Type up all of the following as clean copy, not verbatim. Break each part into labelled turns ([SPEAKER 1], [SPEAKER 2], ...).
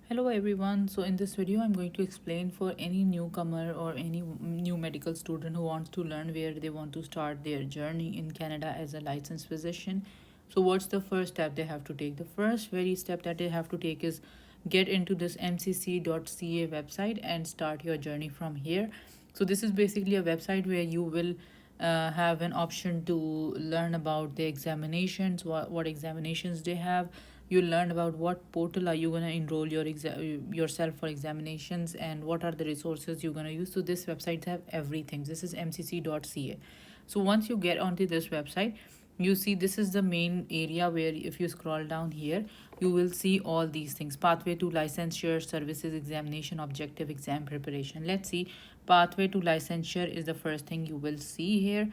[SPEAKER 1] Hello everyone. So in this video I'm going to explain for any newcomer or any new medical student who wants to learn where they want to start their journey in Canada as a licensed physician. So what's the first step they have to take? The first very step that they have to take is get into this mcc.ca website and start your journey from here. So this is basically a website where you will have an option to learn about the examinations, what examinations they have. You'll learn about what portal are you going to enroll yourself for examinations and what are the resources you're going to use. So this website have everything. This is mcc.ca. So once you get onto this website, you see this is the main area where if you scroll down here, you will see all these things: pathway to licensure, services, examination, objective, exam preparation. Let's see, pathway to licensure is the first thing you will see here.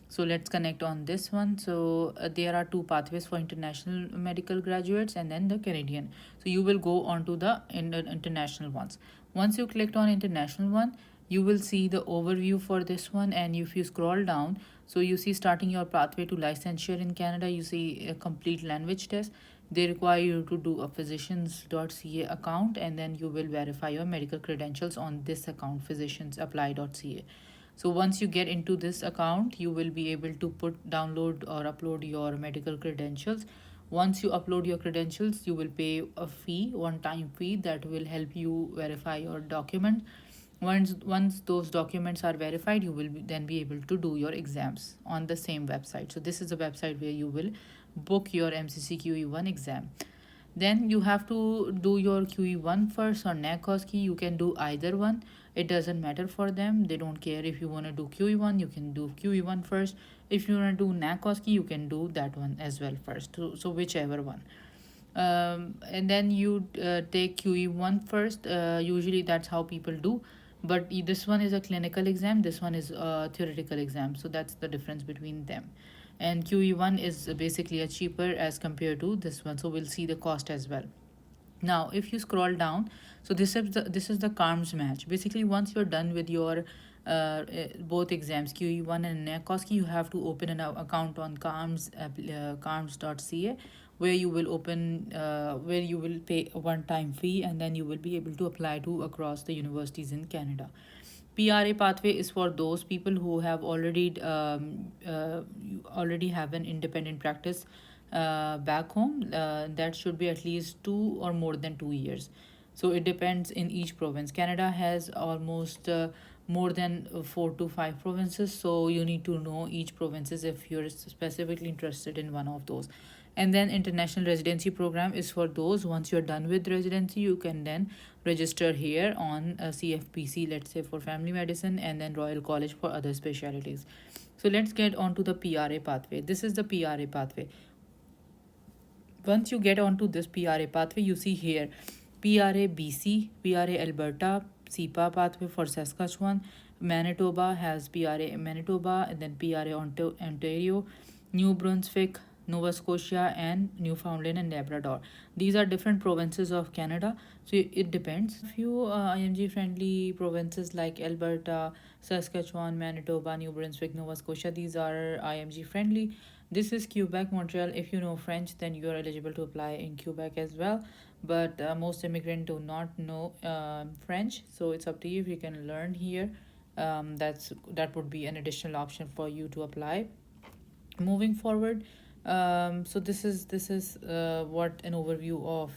[SPEAKER 1] So let's connect on this one. So there are two pathways for international medical graduates and then the Canadian. So you will go on to the international ones. Once you clicked on international one, you will see the overview for this one. And if you scroll down, so you see starting your pathway to licensure in Canada, you see a complete language test. They require you to do a physicians.ca account, and then you will verify your medical credentials on this account, physiciansapply.ca. So once you get into this account, you will be able to download or upload your medical credentials. Once you upload your credentials, you will pay a fee, one-time fee that will help you verify your document. Once those documents are verified, you will then be able to do your exams on the same website. So this is the website where you will book your MCCQE1 exam. Then you have to do your QE1 first or NAC OSCE. You can do either one. It doesn't matter for them. They don't care if you want to do QE1, you can do QE1 first. If you want to do NAC OSCE, you can do that one as well first. So whichever one. And then you take QE1 first. Usually that's how people do. But this one is a clinical exam, this one is a theoretical exam. So that's the difference between them. And QE1 is basically a cheaper as compared to this one. So we'll see the cost as well. Now if you scroll down, so this is the CARMS match. Basically once you're done with your both exams, QE1 and NAC OSCE, you have to open an account on carms.ca, where you will where you will pay a one-time fee, and then you will be able to apply to across the universities in Canada. PRA pathway is for those people who have already have an independent practice back home. That should be at least 2 or more than 2 years. So it depends in each province. Canada has almost more than 4 to 5 provinces. So you need to know each provinces if you're specifically interested in one of those. And then international residency program is for those, once you're done with residency, you can then register here on a CFPC, let's say for family medicine, and then Royal College for other specialties. So let's get on to the PRA pathway. This is the PRA pathway. Once you get onto this PRA pathway, you see here PRA BC, PRA Alberta, CEPA pathway for Saskatchewan, Manitoba has PRA Manitoba, and then PRA Ontario, New Brunswick, Nova Scotia, and Newfoundland and Labrador. These are different provinces of Canada, so it depends. A few IMG friendly provinces like Alberta, Saskatchewan, Manitoba, New Brunswick, Nova Scotia, these are IMG friendly. This is Quebec, Montreal. If you know French, then you are eligible to apply in Quebec as well. But most immigrants do not know French, so it's up to you if you can learn here. That would be an additional option for you to apply. Moving forward, so this is what an overview of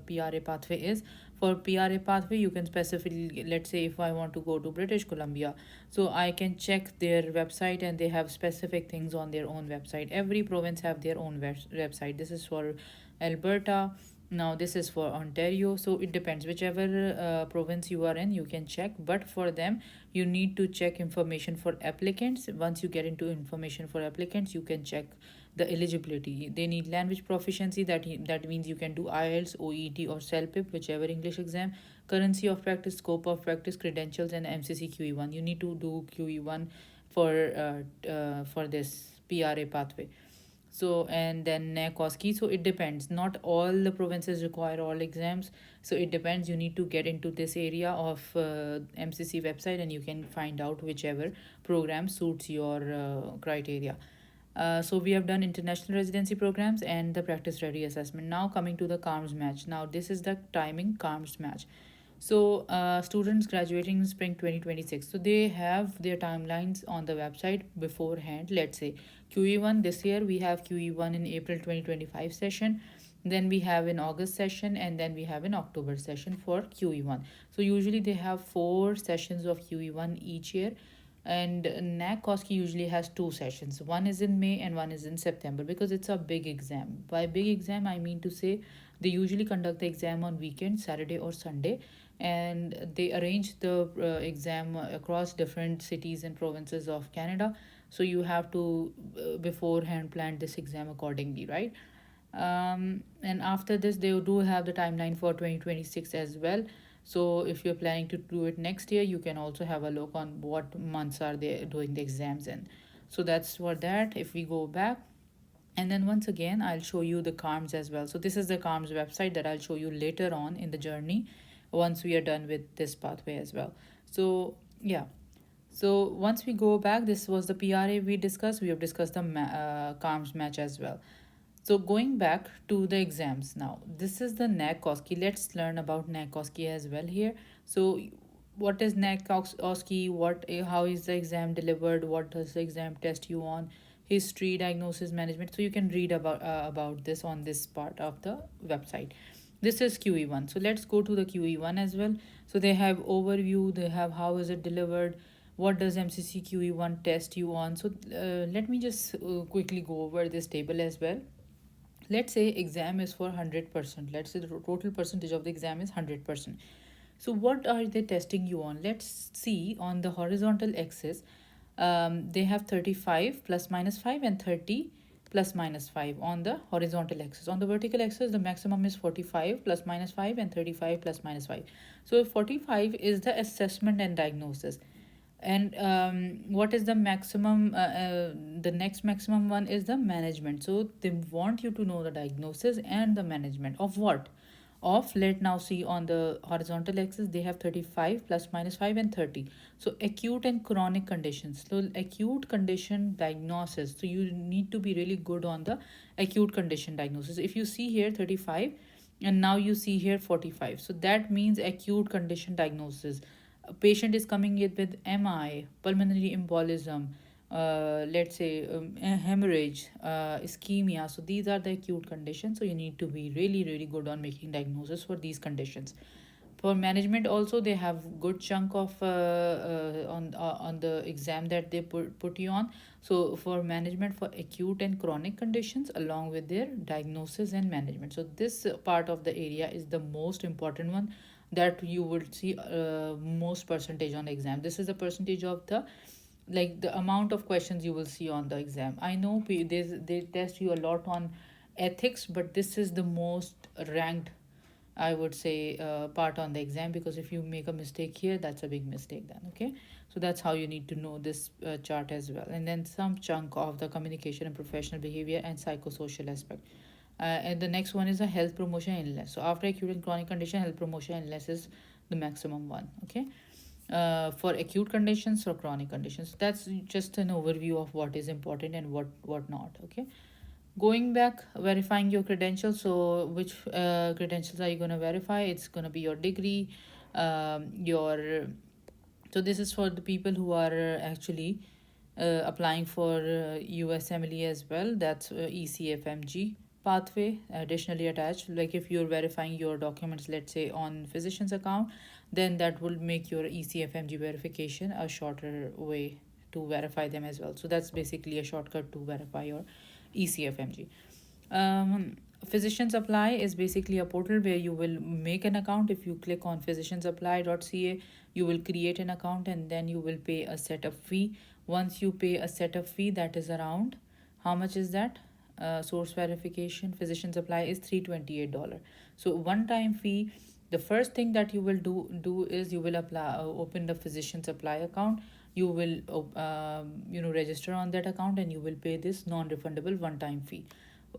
[SPEAKER 1] PRA pathway is. For PRA pathway, you can specifically, let's say if I want to go to British Columbia, so I can check their website, and they have specific things on their own website. Every province have their own website. This is for Alberta. Now this is for Ontario. So it depends whichever province you are in, you can check. But for them, you need to check information for applicants. Once you get into information for applicants, you can check the eligibility. They need language proficiency. That means you can do IELTS, OET, or CELPIP, whichever English exam. Currency of practice, scope of practice, credentials, and MCC QE1. You need to do QE1 for this PRA pathway. So and then NAC OSCE. So it depends. Not all the provinces require all exams. So it depends. You need to get into this area of MCC website, and you can find out whichever program suits your criteria. So we have done international residency programs and the practice ready assessment. Now coming to the CARMS match. Now this is the timing CARMS match. So students graduating in spring 2026. So they have their timelines on the website beforehand. Let's say QE1 this year we have QE1 in April 2025 session. Then we have an August session and then we have an October session for QE1. So usually they have 4 sessions of QE1 each year, and NAC OSCE usually has 2 sessions. One is in May and one is in September because it's a big exam. By big exam, I mean to say they usually conduct the exam on weekend, Saturday or Sunday, and they arrange the exam across different cities and provinces of Canada. So you have to beforehand plan this exam accordingly, right? And after this, they do have the timeline for 2026 as well. So if you're planning to do it next year, you can also have a look on what months are they doing the exams in. So that's for that. If we go back, and then once again, I'll show you the CARMS as well. So this is the CARMS website that I'll show you later on in the journey once we are done with this pathway as well. So yeah. So once we go back, this was the PRA we discussed. We have discussed the CARMS match as well. So going back to the exams now, this is the NAC OSCE. Let's learn about NAC OSCE as well here. So what is NAC OSCE? How is the exam delivered? What does the exam test you on? History, diagnosis, management. So you can read about this on this part of the website. This is QE1. So let's go to the QE1 as well. So they have overview. They have how is it delivered. What does MCC QE1 test you on? So let me just quickly go over this table as well. Let's say exam is for 100%. Let's say the total percentage of the exam is 100%. So what are they testing you on? Let's see on the horizontal axis. They have 35 plus minus 5 and 30 plus minus 5 on the horizontal axis. On the vertical axis, the maximum is 45 plus minus 5 and 35 plus minus 5. So 45 is the assessment and diagnosis. And what is the maximum? The next maximum one is the management. So they want you to know the diagnosis and the management of what? Of, let now see on the horizontal axis, they have 35 plus minus 5 and 30. So acute and chronic conditions. So acute condition diagnosis. So you need to be really good on the acute condition diagnosis. If you see here 35 and now you see here 45. So that means acute condition diagnosis. A patient is coming in with MI, pulmonary embolism, let's say hemorrhage, ischemia. So these are the acute conditions. So you need to be really, really good on making diagnosis for these conditions. For management also, they have good chunk of on the exam that they put you on. So for management for acute and chronic conditions along with their diagnosis and management. So this part of the area is the most important one that you would see most percentage on the exam. This is the percentage of the, like, the amount of questions you will see on the exam. I know they test you a lot on ethics, but this is the most ranked, I would say, part on the exam, because if you make a mistake here, that's a big mistake then. Okay, so that's how you need to know this chart as well. And then some chunk of the communication and professional behavior and psychosocial aspect. And the next one is a health promotion illness. So after acute and chronic condition, health promotion illness is the maximum one. Okay, for acute conditions or chronic conditions. That's just an overview of what is important and what not. Okay, going back, verifying your credentials. So which credentials are you going to verify? It's going to be your degree, your, so this is for the people who are actually applying for USMLE as well. That's ECFMG pathway additionally attached. Like if you're verifying your documents, let's say on physician's account, then that will make your ECFMG verification a shorter way to verify them as well. So that's basically a shortcut to verify your ECFMG. Physicians Apply is basically a portal where you will make an account. If you click on physiciansapply.ca, you will create an account and then you will pay a setup fee. Once you pay a setup fee, that is around, how much is that? Source verification, Physicians Apply is $328. So one time fee. The first thing that you will do is you will apply open the Physicians Apply account. You will register on that account and you will pay this non-refundable one-time fee.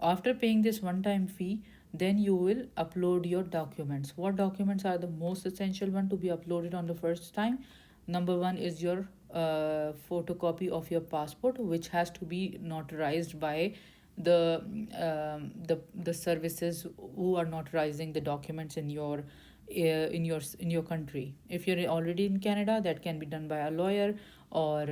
[SPEAKER 1] After paying this one-time fee, then you will upload your documents. What documents are the most essential one to be uploaded on the first time? Number one is your photocopy of your passport, which has to be notarized by the the services who are notarizing the documents in your in your country. If you're already in Canada, that can be done by a lawyer or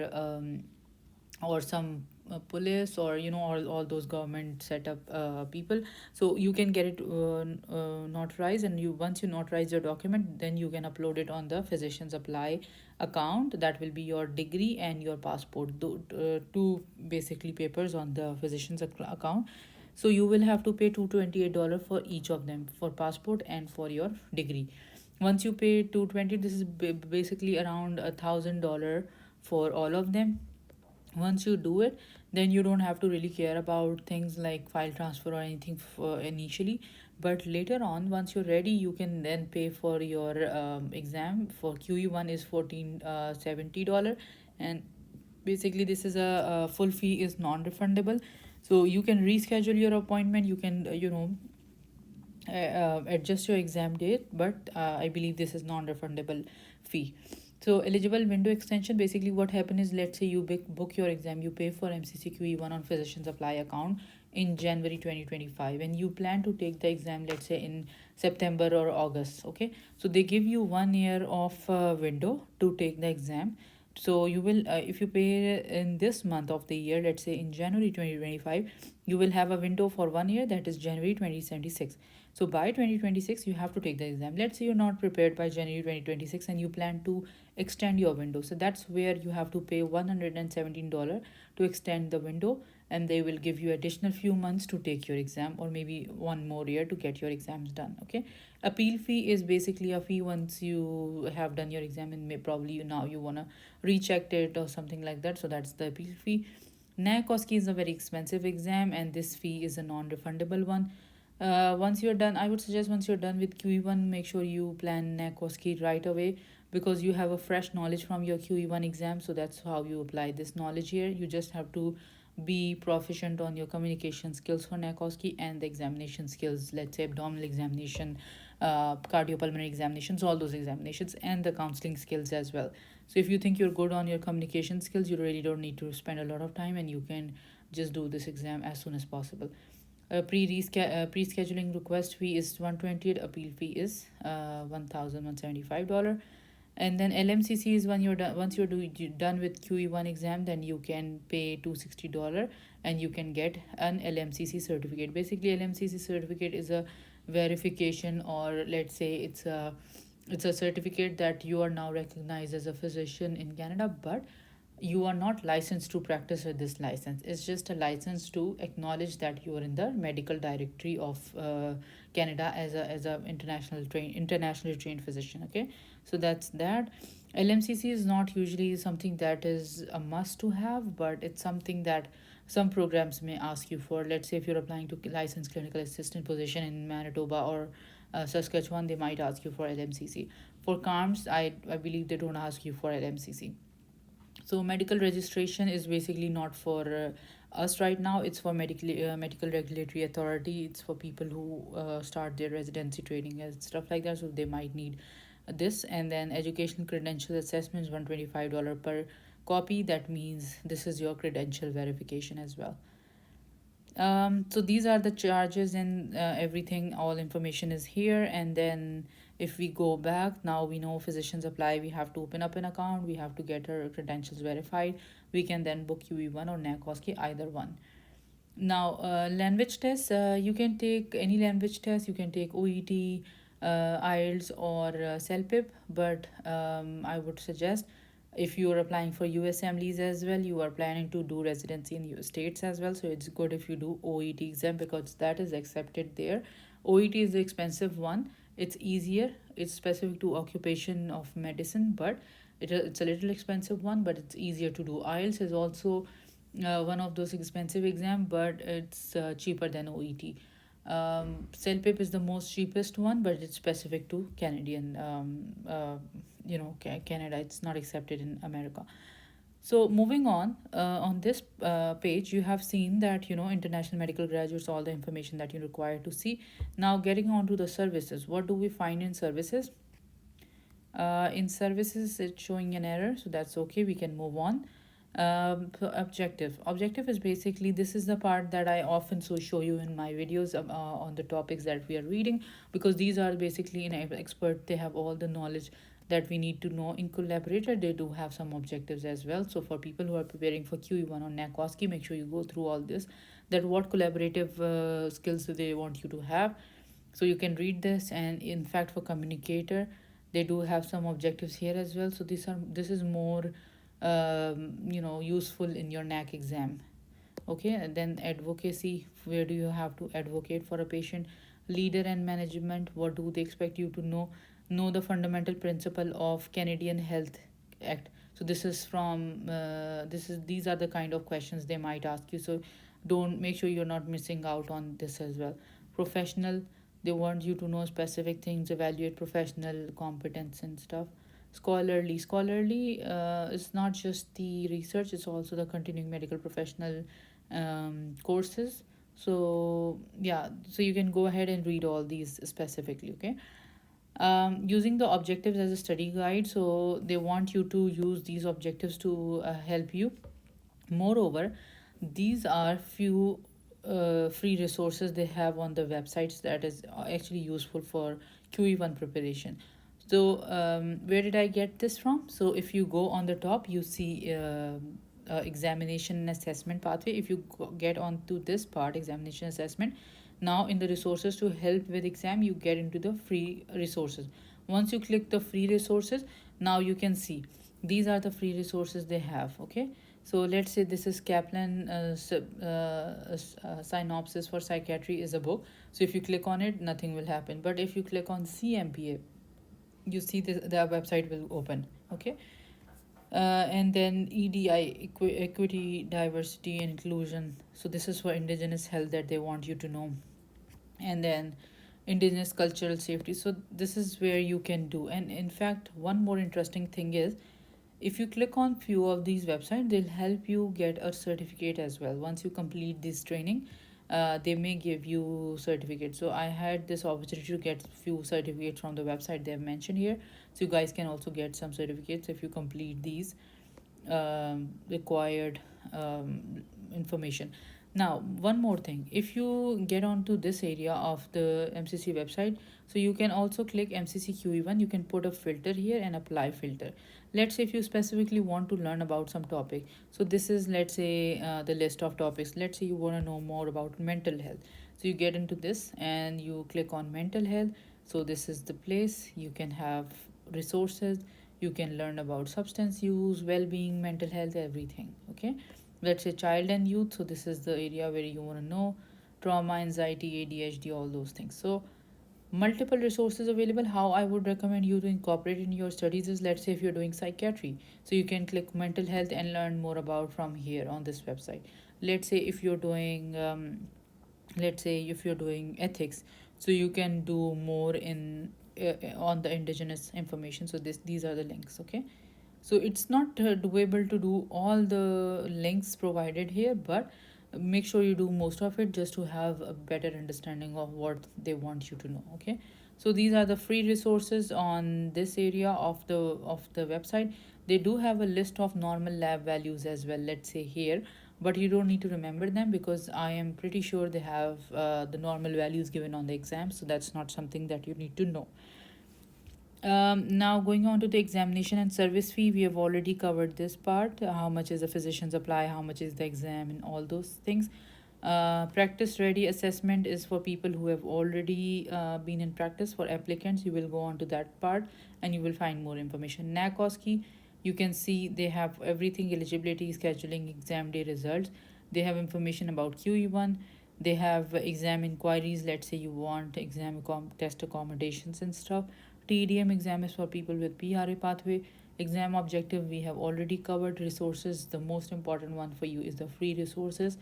[SPEAKER 1] some police, or all those government set up people. So you can get it notarized, and you once you notarize your document, then you can upload it on the physicians apply account. That will be your degree and your passport, two basically papers on the physicians account. So you will have to pay $228 for each of them, for passport and for your degree. Once you pay 220, this is basically around $1,000 for all of them. Once you do it, then you don't have to really care about things like file transfer or anything for initially. But later on, once you're ready, you can then pay for your exam. For QE1 is $1,470, and basically this is a full fee is non-refundable. So you can reschedule your appointment, you can adjust your exam date, but I believe this is non-refundable fee. So eligible window extension, basically what happened is, let's say you book your exam, you pay for MCCQE1 on physicians apply account in January 2025, and you plan to take the exam, let's say in September or August. Okay, so they give you 1 year of window to take the exam. So you will if you pay in this month of the year, let's say in January 2025, you will have a window for 1 year, that is January 2076. So by 2026 you have to take the exam. Let's say you're not prepared by January 2026 and you plan to extend your window, so that's where you have to pay $117 to extend the window, and they will give you additional few months to take your exam, or maybe 1 more year to get your exams done. Okay, appeal fee is basically a fee once you have done your exam, and probably now you want to recheck it or something like that, so that's the appeal fee. NAC OSCE is a very expensive exam, and this fee is a non-refundable one. Once you're done, I would suggest once you're done with QE1, make sure you plan NAC OSCE right away, because you have a fresh knowledge from your QE1 exam. So that's how you apply this knowledge here. You just have to be proficient on your communication skills for NAC OSCE and the examination skills, let's say abdominal examination, cardiopulmonary examinations, all those examinations, and the counseling skills as well. So if you think you're good on your communication skills, you really don't need to spend a lot of time, and you can just do this exam as soon as possible. Pre-scheduling request fee is 128. Appeal fee is $1,175. And then LMCC is when you're done. Once you're done with QE1 exam, then you can pay $260, and you can get an LMCC certificate. Basically, LMCC certificate is a verification, or let's say it's a certificate that you are now recognized as a physician in Canada, but you are not licensed to practice with this license. It's just a license to acknowledge that you are in the medical directory of Canada as a internationally trained physician. Okay, so that's that. LMCC is not usually something that is a must to have, but it's something that some programs may ask you for. Let's say if you're applying to licensed clinical assistant position in Manitoba or Saskatchewan, they might ask you for LMCC. For CARMS, I believe they don't ask you for LMCC. So medical registration is basically not for us right now. It's for medical regulatory authority. It's for people who start their residency training and stuff like that. So they might need this. And then education credential assessment is $125 per copy. That means this is your credential verification as well. So these are the charges and everything. All information is here. And then if we go back, now we know physicians apply. We have to open up an account. We have to get our credentials verified. We can then book QE1 or NAC OSCE, either one. Now, language tests, you can take any language test. You can take OET, IELTS, or CELPIP. But I would suggest, if you are applying for US assemblies as well, you are planning to do residency in US states as well, so it's good if you do OET exam, because that is accepted there. OET is the expensive one. It's easier. It's specific to occupation of medicine, but it's a little expensive one, but it's easier to do. IELTS is also one of those expensive exam, but it's cheaper than OET. CELPIP is the most cheapest one, but it's specific to Canadian, Canada. It's not accepted in America. So moving on this page, you have seen that, international medical graduates, all the information that you require to see. Now getting on to the services. What do we find in services? In services, it's showing an error, so that's okay. We can move on. So objective is basically, this is the part that I often show you in my videos on the topics that we are reading, because these are basically an expert. They have all the knowledge that we need to know. In collaborator, they do have some objectives as well. So for people who are preparing for QE1 or NAC OSCE, make sure you go through all this, that what collaborative skills do they want you to have. So you can read this. And in fact, for communicator, they do have some objectives here as well. So this is more useful in your NAC exam. Okay, and then advocacy, where do you have to advocate for a patient. Leader and management, what do they expect you to know the fundamental principle of Canadian Health Act. So this is from these are the kind of questions they might ask you. So don't, make sure you're not missing out on this as well. Professional, they want you to know specific things, evaluate professional competence and stuff. Scholarly is not just the research, it's also the continuing medical professional courses. So yeah, so you can go ahead and read all these specifically. Okay. Using the objectives as a study guide, so they want you to use these objectives to help you. Moreover, these are few free resources they have on the websites that is actually useful for QE1 preparation. So where did I get this from? So if you go on the top, you see examination and assessment pathway. If you get onto this part, examination assessment, now in the resources to help with exam, you get into the free resources. Once you click the free resources, now you can see these are the free resources they have. Okay, so let's say this is Kaplan synopsis for psychiatry is a book. So if you click on it, nothing will happen. But if you click on CMPA, you see the website will open. Okay. And then EDI, equity, diversity, and inclusion. So this is for indigenous health that they want you to know. And then indigenous cultural safety. So this is where you can do. And in fact, one more interesting thing is, if you click on few of these websites, they'll help you get a certificate as well. Once you complete this training, they may give you certificates. So I had this opportunity to get few certificates from the website they have mentioned here. So you guys can also get some certificates if you complete these required information. Now, one more thing, if you get onto this area of the MCC website, so you can also click MCC QE1. You can put a filter here and apply filter. Let's say if you specifically want to learn about some topic. So this is, let's say, the list of topics. Let's say you want to know more about mental health. So you get into this and you click on mental health. So this is the place. You can have resources. You can learn about substance use, well-being, mental health, everything. Okay, let's say child and youth. So this is the area where you want to know trauma, anxiety, ADHD, all those things. So multiple resources available. How I would recommend you to incorporate in your studies is, let's say if you're doing psychiatry, so you can click mental health and learn more about from here on this website. Let's say if you're doing ethics, so you can do more in on the indigenous information. So these are the links. Okay, so it's not doable to do all the links provided here, but make sure you do most of it just to have a better understanding of what they want you to know. Okay, so these are the free resources on this area of the website. They do have a list of normal lab values as well, let's say here, but you don't need to remember them, because I am pretty sure they have the normal values given on the exam, so that's not something that you need to know. Now going on to the examination and service fee, we have already covered this part. How much is the physician's apply, how much is the exam, and all those things. Practice ready assessment is for people who have already been in practice. For applicants, you will go on to that part and you will find more information. NAC OSCE, you can see they have everything: eligibility, scheduling, exam day results. They have information about QE1. They have exam inquiries. Let's say you want exam test accommodations and stuff. TDM exam is for people with PRA pathway. Exam objective we have already covered. Resources, the most important one for you is the free resources.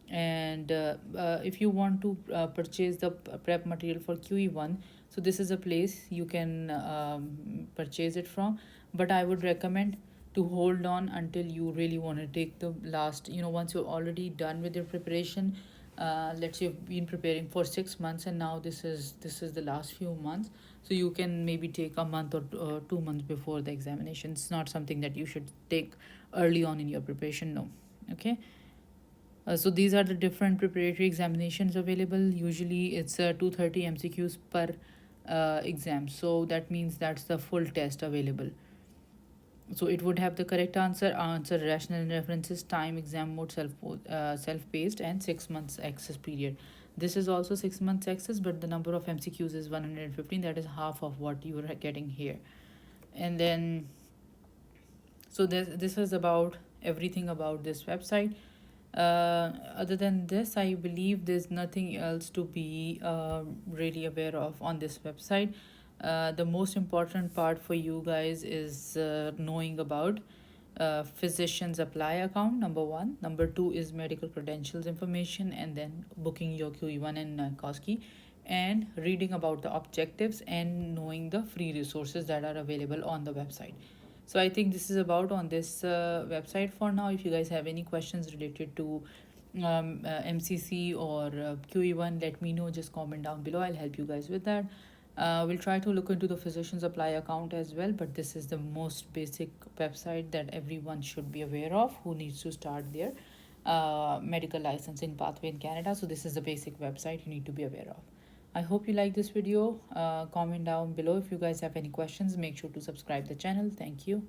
[SPEAKER 1] And if you want to purchase the prep material for QE1, so this is a place you can purchase it from. But I would recommend to hold on until you really want to take the last, once you're already done with your preparation. Let's say you've been preparing for 6 months and now this is the last few months. So you can maybe take a month or 2 months before the examination. It's not something that you should take early on in your preparation, no. Okay. So these are the different preparatory examinations available. Usually it's 230 MCQs per exam. So that means that's the full test available. So it would have the correct answer, rational and references, time, exam mode, self-paced, and 6 months access period. This is also 6 months access, but the number of MCQs is 115. That is half of what you are getting here. And then, so this is about everything about this website. Other than this, I believe there's nothing else to be really aware of on this website. The most important part for you guys is knowing about physician's apply account, number one. Number two is medical credentials information, and then booking your QE1 and NAC OSCE, and reading about the objectives and knowing the free resources that are available on the website. So I think this is about on this website for now. If you guys have any questions related to MCC or QE1, let me know. Just comment down below. I'll help you guys with that. We'll try to look into the physician's apply account as well, but this is the most basic website that everyone should be aware of who needs to start their medical licensing pathway in Canada. So this is the basic website you need to be aware of. I hope you like this video. Comment down below if you guys have any questions. Make sure to subscribe the channel. Thank you.